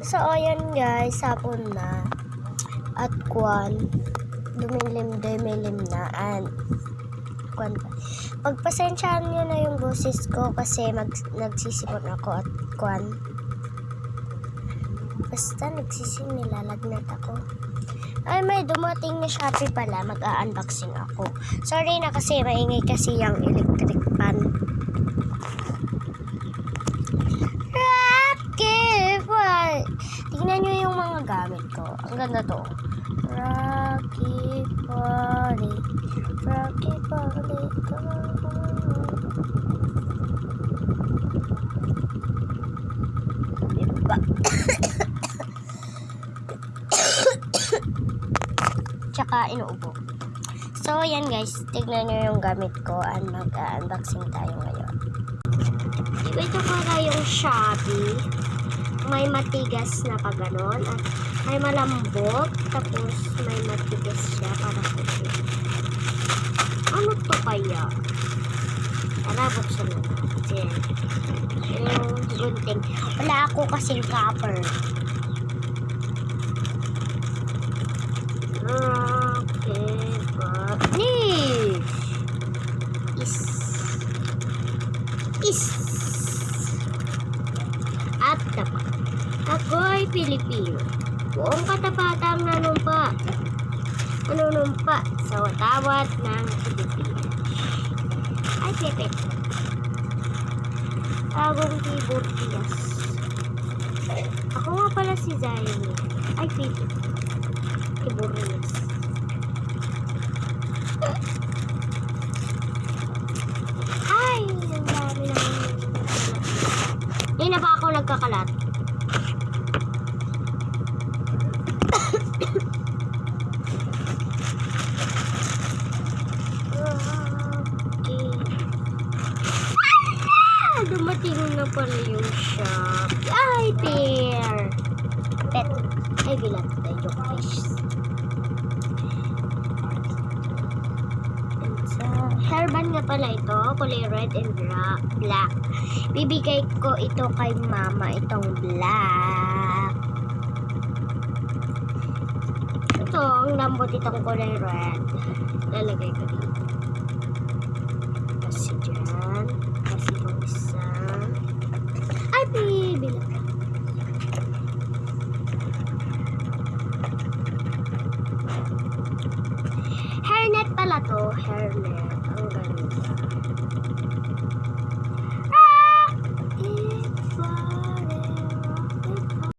So, ayan guys, hapon na. At dumilim na. And, pagpasensyahan nyo na yung boses ko kasi nagsisipon ako at basta nilalagnet ako. Ay, may dumating na Shopee pala. Mag-a-unboxing ako. Sorry na kasi maingay kasi yung electric fan. Tingnan nyo yung mga gamit ko. Ang ganda to. Rocky Party. Diba? Tsaka inuubo. So, yan guys. Tignan nyo yung gamit ko. And mag-unboxing tayo ngayon. Diba ito pala yung Shopee. May matigas na pa ganon at may malambot tapos may matigas siya para puti. Ano to kaya? Tara, buksan na natin. Yung gunting. Wala ako kasing copper. Okay, but at tapat. Ako'y Pilipino. Buong katapatang nanumpa sa watawat ng Pilipinas. Ay, Pepe. Agong Tiburtias. Ako nga pala si Zayn. Ay, Pepe. Tiburtias. Ay, ang dami naman. Hindi na ba ako nagkakalat? Dumating na pala yung shop. Ay, pear. Pet. Ay, bilat tayo yung fish. Hairband nga pala ito. Kulay red and black. Bibigay ko ito kay mama. Itong black. Ito, ang lambot itong kulay red. Lalagay ko dito.